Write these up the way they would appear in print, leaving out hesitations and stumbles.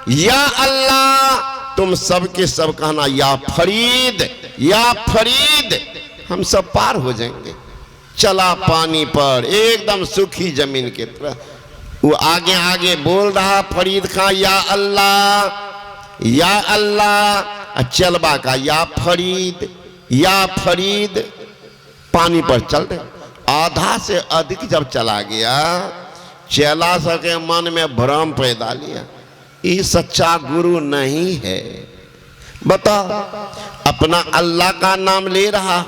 या अल्लाह, तुम सबके सब कहना या फरीद, या फरीद, हम सब पार हो जाएंगे। चला पानी पर एकदम सूखी जमीन की तरह, वो आगे आगे बोल रहा फरीद का या अल्लाह, या अल्लाह, चलबा का या फरीद, या फरीद, पानी पर चल रहे। आधा से अधिक जब चला गया, चला सके मन में भ्रम पैदा लिया, ये सच्चा गुरु नहीं है। बता, अपना अल्लाह का नाम ले रहा,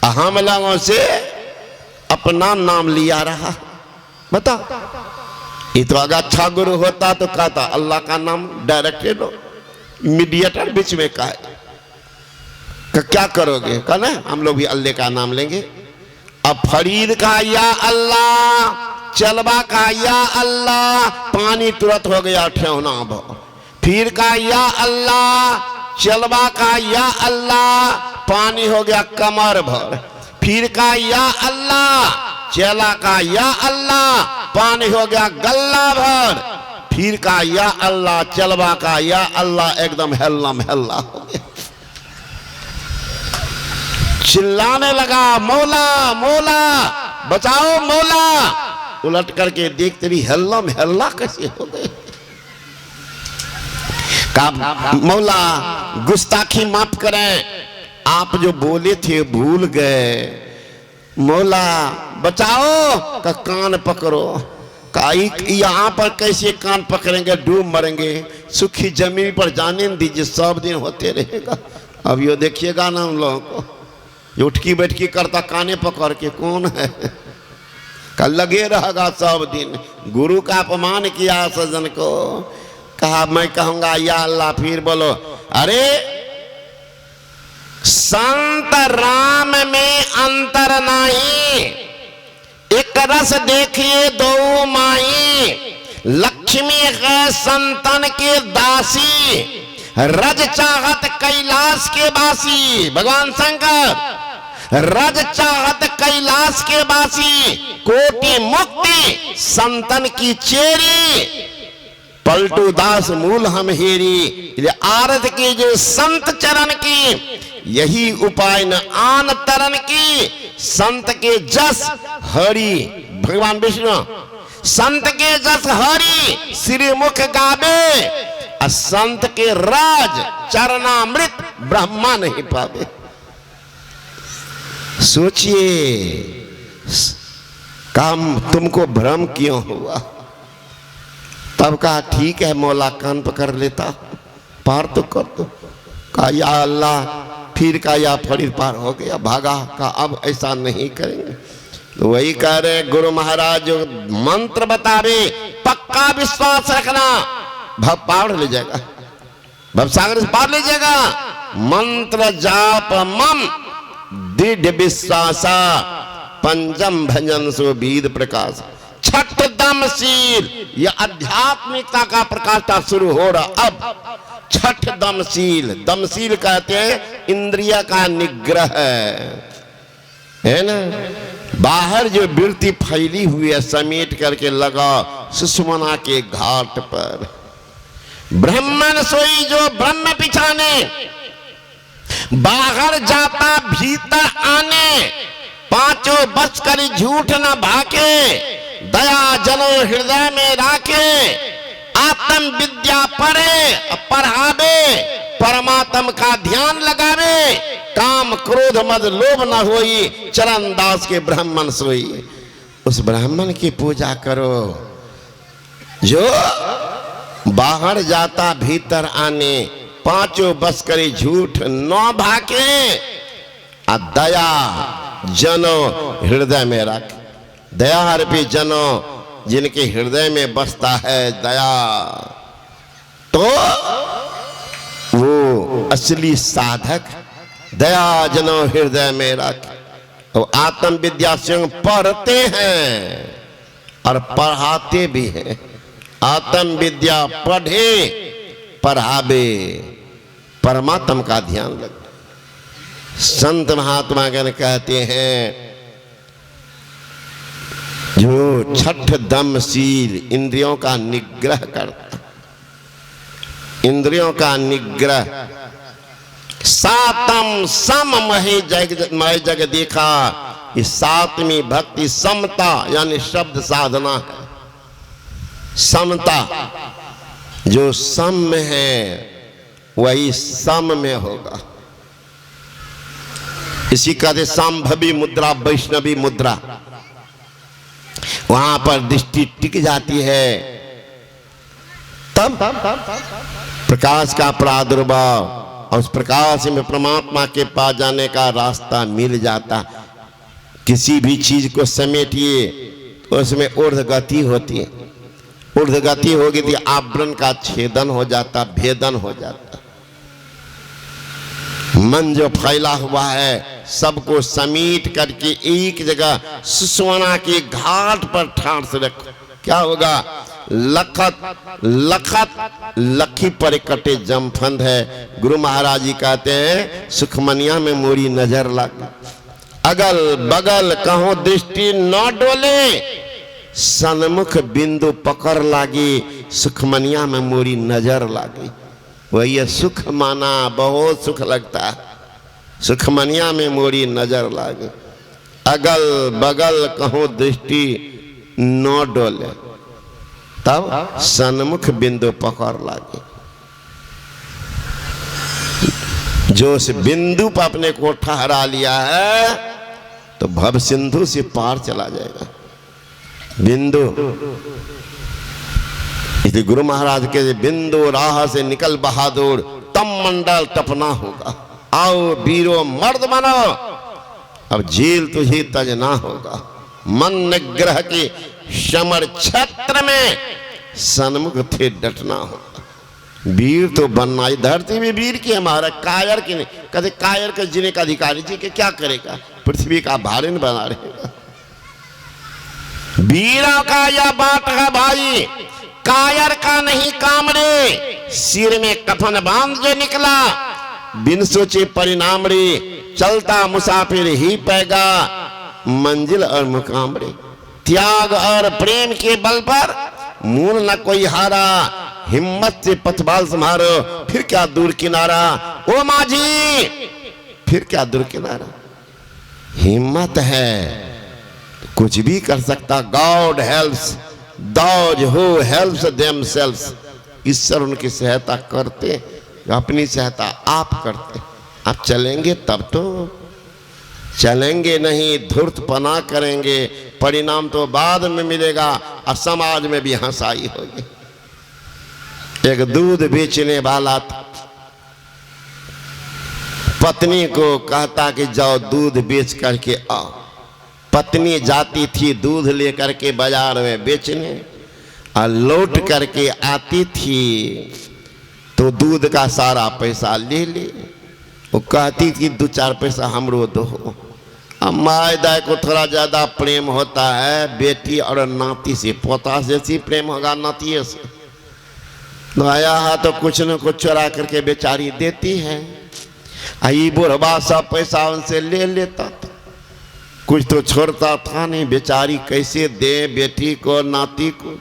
हम लोगों से अपना नाम लिया रहा। बता, ये तो अगर अच्छा गुरु होता तो कहता अल्लाह का नाम डायरेक्ट ले लो, मीडिएटर बीच में का है, क्या करोगे? कहना हम लोग भी अल्लाह का नाम लेंगे। अब फरीद का या अल्लाह, चलबा का या अल्लाह, पानी तुरंत हो गया ठेहुना भर। फिर का या अल्लाह, चलबा का या अल्लाह, पानी हो गया कमर भर। फिर का या अल्लाह, चला का या अल्लाह, पानी हो गया गल्ला भर। फिर का या अल्लाह, चलबा का या अल्लाह, एकदम हेल्ला महल्ला हो गया। चिल्लाने लगा मौला मौला बचाओ मौला। उलट करके देख तेरी हल्ला में हल्ला कैसे हो गए। कहा मौला गुस्ताखी माफ करें, आप जो बोले थे भूल गए, मौला बचाओ। का कान पकड़ो। का यहाँ पर कैसे कान पकड़ेंगे, डूब मरेंगे। सूखी जमीन पर जाने दीजिए, सब दिन होते रहेगा। अब ये देखिएगा ना उन लोगों को, उठकी बैठकी करता काने पकड़ के, कौन है? कल लगे रहेगा सब दिन। गुरु का अपमान किया सज्जन को। कहा मैं कहूंगा या अल्लाह, फिर बोलो अरे संत राम में अंतर नहीं, एक रस देखिए दो माई। लक्ष्मी है संतन के दासी, रज चाहत कैलाश के बासी। भगवान शंकर रज चाहत कैलाश के बासी, कोटि मुक्ति संतन की चेरी। पलटू दास मूल हम हेरी, आरत की जो संत चरण की, यही उपाय न आन तरन की। संत के जस हरि, भगवान विष्णु संत के जस हरि श्रीमुख गावे। संत के राज चरणामृत ब्रह्मा नहीं पावे। सोचिए काम तुमको भ्रम क्यों हुआ? तब कहा ठीक है मौला, कान पकड़ लेता, पार तो कर दो। कहा या अल्लाह, फिर का या फरीद पार हो गया, भागा। का अब ऐसा नहीं करेंगे। तो वही कह रहे गुरु महाराज जो मंत्र बतावे, पक्का विश्वास रखना, भव पार ले जाएगा, भव सागर से पार ले जाएगा। मंत्र जाप मम दृढ़ विश्वासा, पंचम भजन सो बीद प्रकाश। छठ दमशील, यह आध्यात्मिकता का प्रकाशता शुरू हो रहा। अब छठ दमशील, दमशील कहते हैं इंद्रिय का निग्रह है ना। बाहर जो वृत्ति फैली हुई है समेट करके लगा सुषमना के घाट पर। ब्राह्मण सोई जो ब्रह्म पिछाने, बाहर जाता भीतर आने। पांचों बस करी झूठ न भाके, दया जनो हृदय में राखे। आत्म विद्या पढ़े पढ़ावे, परमात्म का ध्यान लगावे। काम क्रोध मद लोभ न होई, चरण दास के ब्राह्मण सोई। उस ब्राह्मण की पूजा करो जो बाहर जाता भीतर आने। पांचों बस करे झूठ न भाके, दया जनो हृदय में रख। दया रूपी जनो जिनके हृदय में बसता है दया, तो वो असली साधक। दया जनो हृदय में रख। तो आत्म विद्या स्वयं पढ़ते हैं और पढ़ाते भी हैं। आत्म विद्या पढ़े पढ़ावे, परमात्मा का ध्यान रख। संत महात्मा गण कहते हैं जो छठ दमशील इंद्रियों का निग्रह करता, इंद्रियों का निग्रह। सातम सम मय जग देखा। इस सातवीं भक्ति समता यानी शब्द साधना है। समता, जो सम में है वही सम में होगा। इसी कहते सांभवी मुद्रा, वैष्णवी मुद्रा। वहां पर दृष्टि टिक जाती है, तब प्रकाश का प्रादुर्भाव और उस प्रकाश में परमात्मा के पास जाने का रास्ता मिल जाता। किसी भी चीज को समेटिए तो उसमें ऊर्ध्वगति होती है। ऊर्ध्वगति होगी तो आवरण का छेदन हो जाता, भेदन हो जाता। मन जो फैला हुआ है सबको समीट करके एक जगह सुषुम्ना के घाट पर ठाड़ से रखो, क्या होगा? लखत लखत लखी पर कटे जमफंद है। गुरु महाराज जी कहते हैं सुखमनिया में मोरी नजर लग, अगल बगल कहो दृष्टि न डोले, सन्मुख बिंदु पकड़ लागी, सुखमनिया में मोरी नजर लागी। वही है सुख माना, बहुत सुख लगता है। सुखमनिया में मोरी नजर लागे, अगल बगल कहो दृष्टि न डोले, तब सन्मुख बिंदु पकड़ लागे। जो उस बिंदु पर अपने को ठहरा लिया है तो भव सिंधु से पार चला जाएगा। बिंदु, इसलिए गुरु महाराज के बिंदु राह से निकल बहादुर, तम मंडल टपना होगा। आओ वीरो मर्द बनो, अब झील तुझे तजना होगा। मन निग्रह के समर क्षेत्र में सन्मुख थे डटना होगा। वीर तो बनना, धरती में वीर की हमारा, कायर की नहीं। कहते कायर के जीने का अधिकारी जी के क्या करेगा? पृथ्वी का भारिन बना रहेगा। वीरों का यह बात है भाई, कायर का नहीं काम रे। सिर में कफन बांध जो निकला, बिन सोचे परिणाम रे। चलता मुसाफिर ही पैगा, मंजिल और मुकाम रे। त्याग और प्रेम के बल पर मूल न कोई हारा, हिम्मत से पथबाल संभारो, फिर क्या दूर किनारा। ओ माझी, फिर क्या दूर किनारा। हिम्मत है कुछ भी कर सकता। God helps those who helps themselves. ईश्वर उनकी सहायता करते, अपनी सहायता आप करते। आप चलेंगे तब तो, चलेंगे नहीं धूर्तपना करेंगे, परिणाम तो बाद में मिलेगा और समाज में भी हंसाई होगी। एक दूध बेचने वाला था, पत्नी को कहता कि जाओ दूध बेच करके आओ। पत्नी जाती थी दूध लेकर के बाजार में बेचने, और लौट करके आती थी तो दूध का सारा पैसा ले ले। वो कहती थी 2-4 पैसा हमरो दो। अब माय दाय को थोड़ा ज्यादा प्रेम होता है बेटी और नाती से। पोता से प्रेम होगा नाती से। तो आया है तो कुछ न कुछ चुरा करके बेचारी देती है। आई बुढ़वा सब पैसा उनसे ले लेता था, कुछ तो छोड़ता था नहीं। बेचारी कैसे दे बेटी को नाती को,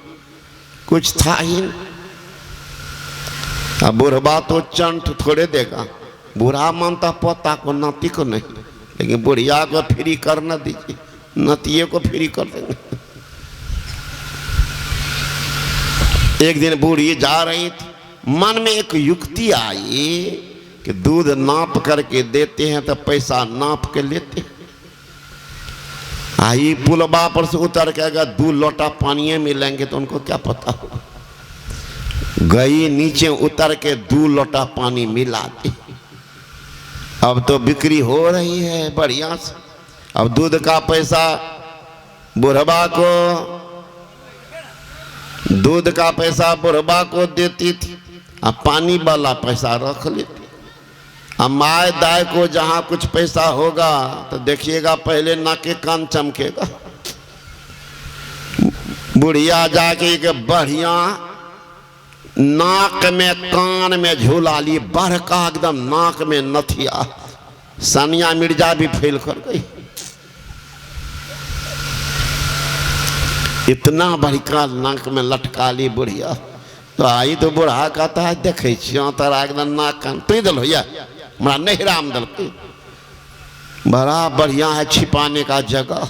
कुछ था ही नहीं। अब बुढ़वा तो चंट थोड़े देगा। बुढ़ा मानता पोता को नाती को नहीं, लेकिन बुढ़िया को फ्री कर न दीजिए, नतिये को फ्री कर देंगे। एक दिन बूढ़ी जा रही थी, मन में एक युक्ति आई कि दूध नाप करके देते हैं तो पैसा नाप के लेते हैं। आई पुलबा पर से उतर के अगर 2 लोटा पानी मिलेंगे तो उनको क्या पता होगा। गई नीचे उतर के 2 लोटा पानी मिला दी। अब तो बिक्री हो रही है बढ़िया से। अब दूध का पैसा बुढ़बा को, दूध का पैसा बुढ़बा को देती थी, अब पानी वाला पैसा रख लेती। अब माय दाय को जहां कुछ पैसा होगा तो देखिएगा पहले नाके कान चमकेगा। बुढ़िया जाके के बढ़िया नाक में कान में झूला ली, बढ़ का एकदम नाक में नथिया। सानिया मिर्जा भी फेल कर गई। इतना बड़का नाक में लटका ली बुढ़िया। तो आई तो बूढ़ा कहता है देखे तारा एकदम नाक कान पी दल भैया हमारा नहराम दल के बड़ा बढ़िया है छिपाने का जगह।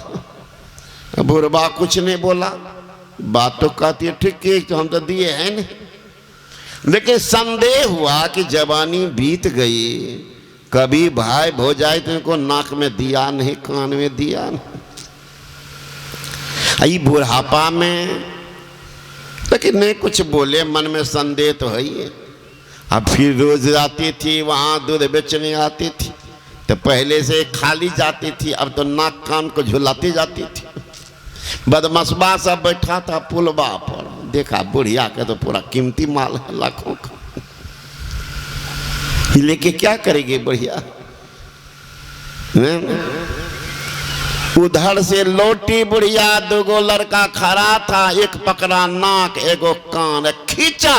बुढ़वा कुछ नहीं बोला, बात तो कहती है ठीक है तो हम तो दिए हैं नहीं। लेकिन संदेह हुआ कि जवानी बीत गई, कभी भाई हो जाए तो इनको नाक में दिया नहीं, कान में दिया नहीं, आई बुढ़ापा में। लेकिन नहीं कुछ बोले, मन में संदेह तो है ही। अब फिर रोज आती थी वहां दूध बेचने आती थी, तो पहले से खाली जाती थी, अब तो नाक कान को झुलाती जाती थी। बदमशबा सब बैठा था पुलबा पर, देखा बुढ़िया के तो पूरा कीमती माल है लाखों का, लेके क्या करेगी बुढ़िया। उधर से लौटी बुढ़िया, दो लड़का खड़ा था, एक पकड़ा नाक एगो कान, खींचा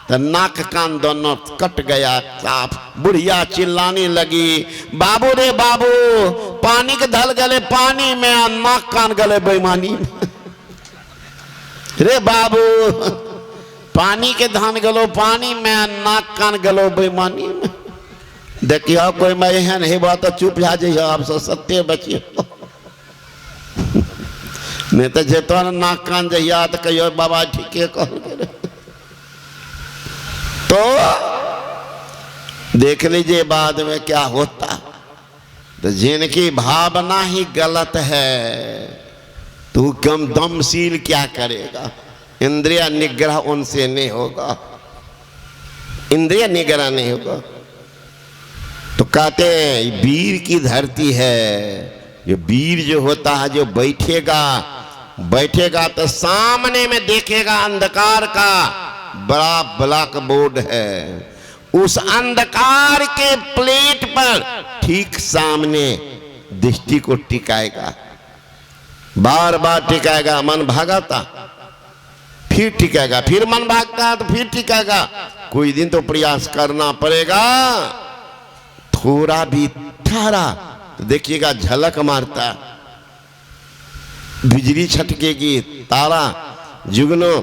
तो नाक कान दोनों कट गया साफ। बुढ़िया चिल्लाने लगी बाबू रे बाबू, पानी के धल गले पानी में, नाक कान गले बेईमानी में। रे बाबू पानी के धान गलो पानी में, नाक कान गलो बेईमानी में। देखियो कोई मैं एहन है बात तो चुप जा जाइए, आप सब सत्य बचिए। नहीं तो जेतो नाक कान जहिया तो कहियो बाबा ठीके कह। तो देख लीजिए बाद में क्या होता। तो जिनकी भावना ही गलत है तो कम दमशील क्या करेगा। इंद्रिय निग्रह उनसे नहीं होगा, इंद्रिय निग्रह नहीं होगा। तो कहते हैं वीर की धरती है, ये वीर जो होता है जो बैठेगा तो सामने में देखेगा अंधकार का बड़ा ब्लैक बोर्ड है, उस अंधकार के प्लेट पर ठीक सामने दृष्टि को टिकाएगा, बार बार टिकाएगा। मन भागाता फिर टिकाएगा, फिर मन भागता तो फिर टिकाएगा। कोई दिन तो प्रयास करना पड़ेगा, थोड़ा भी ठहरा तो देखिएगा झलक मारता, बिजली छटकेगी, तारा जुगनो।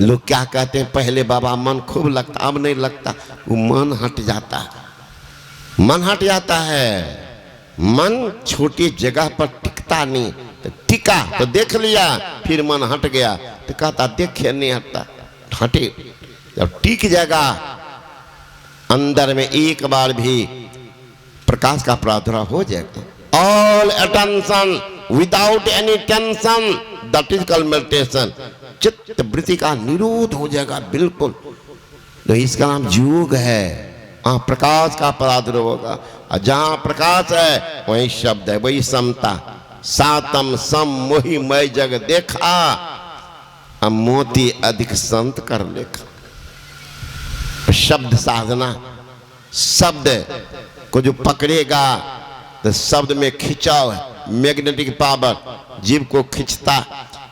लोग क्या कहते हैं पहले बाबा मन खूब लगता, अब नहीं लगता, वो मन हट जाता, मन हट जाता है। मन छोटी जगह पर टिकता नहीं, तो टिका तो देख लिया, फिर मन हट गया तो कहता देखे नहीं हटता, हटे। जब टिक जाएगा अंदर में एक बार भी प्रकाश का प्रादुर्भाव हो जाएगा। All attention without any tension, that is called meditation. चित्त वृत्ति का निरोध हो जाएगा बिल्कुल। तो इसका नाम योग है। वहां प्रकाश का प्रादुर्भाव होगा, और जहां प्रकाश है वही शब्द है, वही समता। सातम सम मोहि मय जग देखा, अब मोती अधिक संत कर लेखा। शब्द साधना, शब्द को जो पकड़ेगा तो शब्द में खिंचाव है, मैग्नेटिक पावर जीव को खींचता।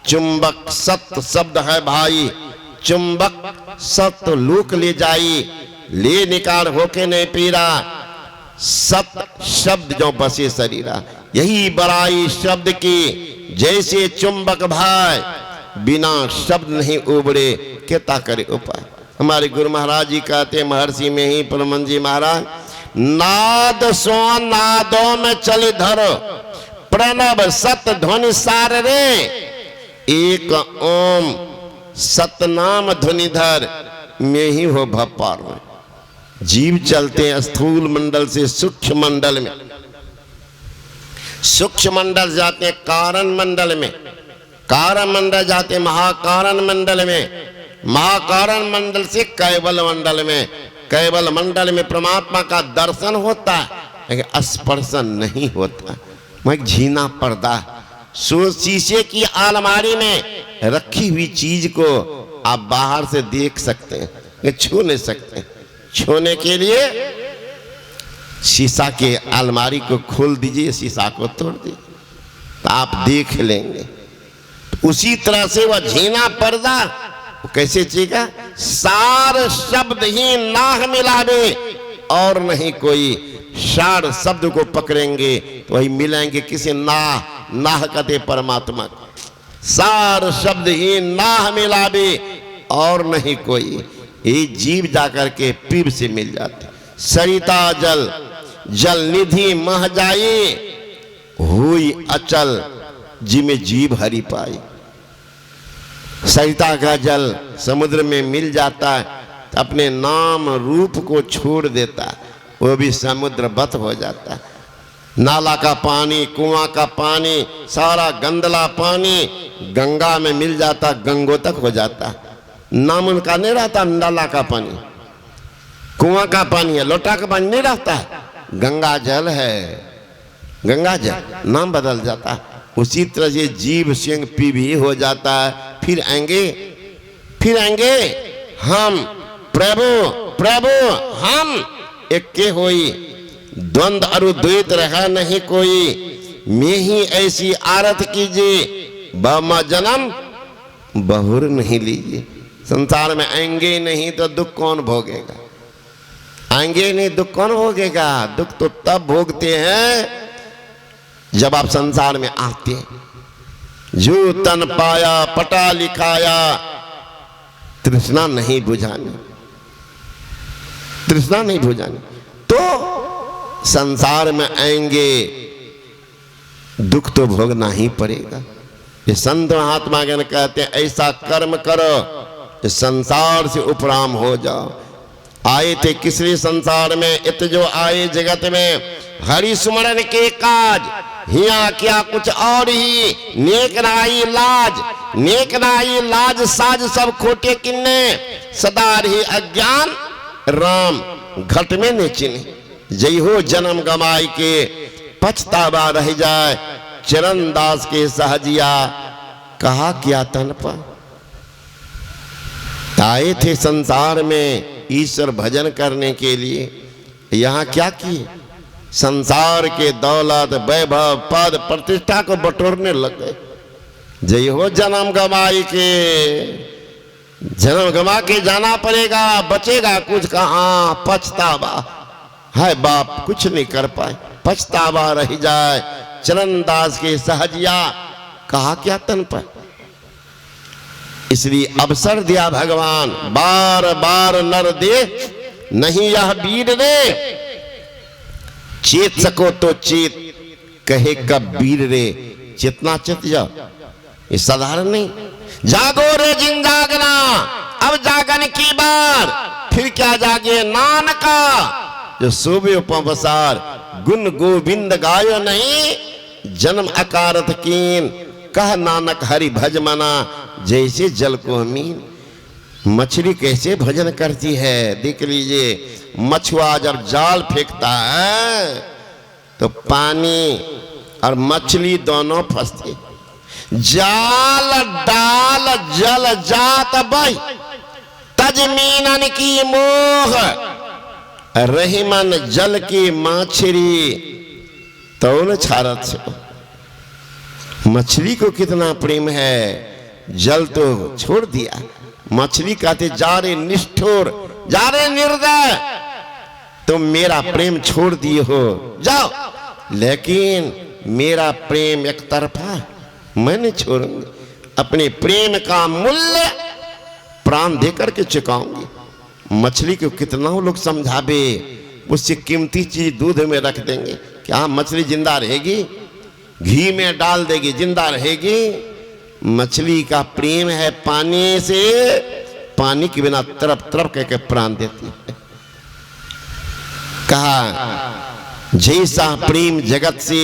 चुंबक सत्य शब्द है भाई, चुंबक सत्य लूक ले जाई, ले निकाल होके नहीं पीरा। सत्य शब्द जो बसे शरीरा, यही बड़ाई शब्द की। जैसे चुंबक भाई बिना शब्द नहीं उबड़े, क्या करे उपाय। हमारे गुरु महाराज जी कहते, महर्षि में ही परमन जी महाराज, नाद सो नादों में चले धरो, प्रणव सत ध्वनि सार रे। एक ओम सतनाम ध्वनिधर में ही हो भपार में। जीव चलते हैं स्थूल मंडल से सूक्ष्म मंडल में, सूक्ष्म मंडल जाते हैं कारण मंडल में, कारण मंडल जाते हैं महाकारण मंडल में, महाकारण मंडल से कैवल मंडल में, कैवल मंडल में परमात्मा का दर्शन होता है लेकिन स्पर्शन नहीं होता। मैं झीना पर्दा, सो शीशे की अलमारी में रखी हुई चीज को आप बाहर से देख सकते हैं, छू नहीं सकते। छूने के लिए शीशा के अलमारी को खोल दीजिए, शीशा को तोड़ दीजिए तो आप देख लेंगे। तो उसी तरह से वह झीना पर्दा कैसे चीगा, सार शब्द ही नाह मिलावे और नहीं कोई। सार शब्द को पकड़ेंगे तो वही मिलेंगे किसी नाह कहते परमात्मा। सार शब्द ही नाह मिलावे और नहीं कोई, ये जीव जाकर के पीप से मिल जाते। सरिता जल जल निधि मह जाए, हुई अचल जिमे जीव हरि पाई। सरिता का जल समुद्र में मिल जाता है तो अपने नाम रूप को छोड़ देता है, वो भी समुद्रवत हो जाता है। नाला का पानी, कुआं का पानी, सारा गंदला पानी गंगा में मिल जाता, गंगोतक हो जाता। नाम उनका नहीं रहता, नाला का पानी, कुआं का पानी है, लोटा का पानी नहीं रहता है, गंगा जल है, गंगा जल नाम बदल जाता है। उसी तरह से जीव सिंह पी भी हो जाता है। फिर आएंगे हम प्रभु प्रभु हम एक के होई, द्वंद अरु द्वैत रहा नहीं कोई। मैं ही ऐसी आरत कीजिए, बमा जन्म बहुर नहीं लीजिए। संसार में आएंगे नहीं तो दुख कौन भोगेगा? आएंगे नहीं दुख कौन भोगेगा? दुख तो तब भोगते हैं जब आप संसार में आते हैं। जो तन पाया पटा लिखाया, तृष्णा नहीं बुझानी, तृष्णा नहीं बुझानी। तो संसार में आएंगे दुख तो भोगना ही पड़ेगा। ये संत महात्मा ज्ञान कहते हैं ऐसा कर्म करो कि संसार से उपराम हो जाओ। आए थे किसलिए संसार में? इत जो आए जगत में हरि सुमरन के काज, हिया क्या कुछ और ही। नेक नाई लाज, नेक नाई लाज साज सब खोटे किन्ने। सदा रही अज्ञान राम घट में न चिन्ह। जय हो जन्म गमाई के पछतावा रह जाए। चरण दास के सहजिया कहा क्या तन पर। आए थे संसार में ईश्वर भजन करने के लिए, यहाँ क्या किए? संसार के दौलत वैभव पद प्रतिष्ठा को बटोरने लग गए। जय हो जन्म गमाई के, जन्म गमा के जाना पड़ेगा, बचेगा कुछ कहाँ? पछतावा है बाप, कुछ नहीं कर पाए, पछतावा रह जाए। चरण दास के सहजिया कहा क्या तन पर। इसलिए अवसर दिया भगवान, बार बार नर दे नहीं यह वीर रे। चेत सको तो चेत, कहे कब वीर रे। चेतना चित जाओ, ये साधारण नहीं। जागो रे जिन जागना, अब जागन की बार। फिर क्या जागे नानका, जो सोबे उपसार। गुण गोविंद गायो नहीं, जन्म अकारत कीन। कह नानक हरि भज मना, जैसे जल को मीन। मछली कैसे भजन करती है देख लीजिए। मछुआ जब जाल फेंकता है तो पानी और मछली दोनों फंसते। जाल डाल जल जात बही, तजमीनन की मोह। रहीमन जल की माछरी तौन छारत छो। मछली को कितना प्रेम है, जल तो छोड़ दिया। मछली कहते जा रे निष्ठुर, जा रे निर्दय, तुम मेरा प्रेम छोड़ दिए हो, जाओ। लेकिन मेरा प्रेम एक तरफा, मैं नहीं छोड़ूंगी। अपने प्रेम का मूल्य प्राण देकर के चुकाऊंगी। मछली को कितना लोग समझावे, उससे कीमती चीज दूध में रख देंगे। क्या मछली जिंदा रहेगी? घी में डाल देगी, जिंदा रहेगी? मछली का प्रेम है पानी से, पानी के बिना तरफ तरफ कह के प्राण देती है। कहा जैसा प्रेम जगत से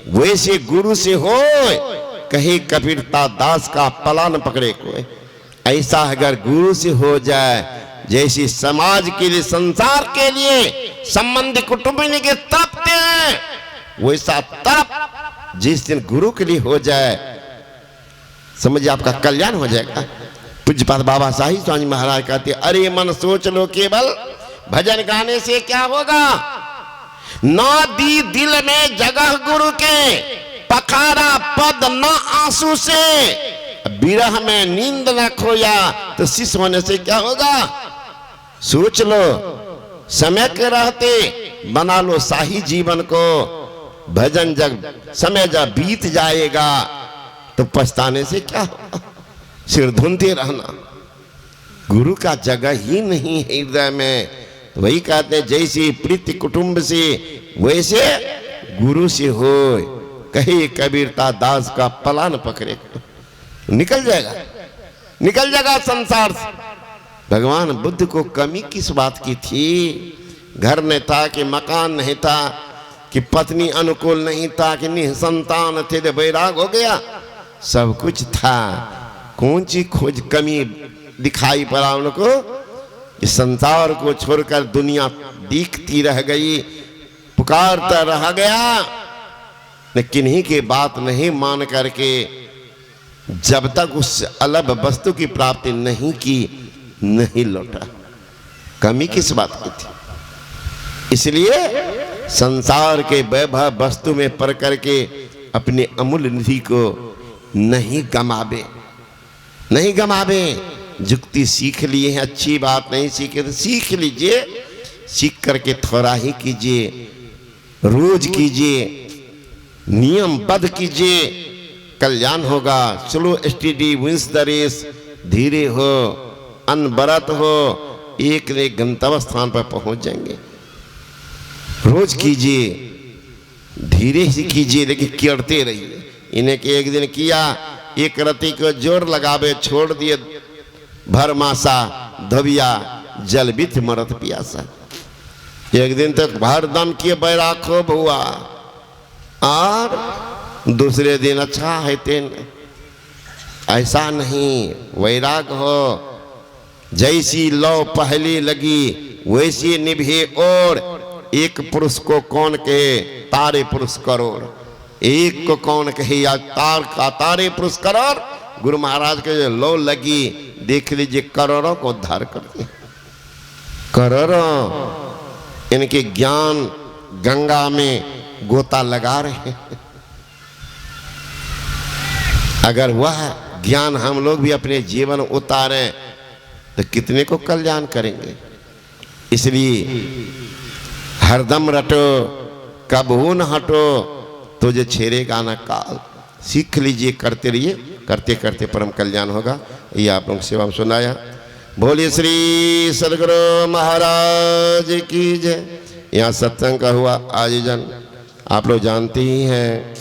वैसे गुरु से हो। कहे कबीरता दास का पलान पकड़े कोई। ऐसा अगर गुरु से हो जाए, जैसे समाज के लिए संसार के लिए संबंधी कुटुंबिनी के तपते हैं, वैसा तप जिस दिन गुरु के लिए हो जाए, समझिए आपका कल्याण हो जाएगा। पूज्यपाद बाबा साहिब स्वामी महाराज कहते, अरे मन सोच लो केवल भजन गाने से क्या होगा। ना दी दिल में जगह गुरु के, पखारा पद न आंसू से। विरह में नींद न खोया तो शिष्य होने से क्या होगा। सोच लो, समय के रहते बना लो शाही जीवन को। भजन जब समय जब बीत जाएगा तो पछताने से क्या होगा। सिर धुनते रहना, गुरु का जगह ही नहीं है हृदय में। तो वही कहते हैं जैसी प्रीति कुटुंब से वैसे गुरु से हो। कहे कबीरता दास का पलान पकड़े, निकल जाएगा संसार से। भगवान बुद्ध को कमी किस बात की थी? घर नहीं था कि मकान नहीं था कि पत्नी अनुकूल नहीं था कि निसंतान थे तो वैराग हो गया, सब कुछ था। कौन सी खोज कमी दिखाई पड़ा उनको कि संसार को छोड़कर दुनिया दिखती रह गई, पुकारता रह गया, लेकिन ही की बात नहीं मान करके जब तक उस अलग वस्तु की प्राप्ति नहीं की नहीं लौटा। कमी किस बात की थी? इसलिए संसार के वैभव वस्तु में पड़ करके अपने अमूल्य निधि को नहीं गमावे। जुक्ति सीख लिए हैं, अच्छी बात, नहीं सीखे तो सीख लीजिए, सीख करके थोड़ा ही कीजिए, रोज कीजिए, नियमबद्ध कीजिए, कल्याण होगा। चलो स्टडी विंस द रेस, धीरे हो, अनबरत हो, एक न एक गंतव्य स्थान पर पहुंच जाएंगे। रोज कीजिए, धीरे से कीजिए, लेकिन करते रहिए। इन्हें के एक दिन किया, एक रति को जोर लगावे, छोड़ दिए भर मासा धबिया, जल बिथ मरत पियासा। एक दिन तक भर दम किए बैराग खूब हुआ, और दूसरे दिन अच्छा है तेन। ऐसा नहीं, वैराग हो। जैसी लौ पहली लगी वैसी निभे, और एक पुरुष को कौन कहे तारे पुरुष करोड़। एक को कौन कहे या तार का तारे पुरुष करोड़। गुरु महाराज के जो लौ लगी, देख लीजिए करोड़ों को उद्धार करते, करोड़ों इनके ज्ञान गंगा में गोता लगा रहे हैं। अगर वह ज्ञान हम लोग भी अपने जीवन उतारें तो कितने को कल्याण करेंगे। इसलिए हरदम रटो, कबहू न हटो, तुझे छेड़ेगा न काल। सीख लीजिए, करते रहिए, करते करते परम कल्याण होगा। ये आप लोग सेवा में सुनाया। बोलिए श्री सदगुरु महाराज की जय। यहाँ सत्संग का हुआ आयोजन आप लोग जानते ही हैं।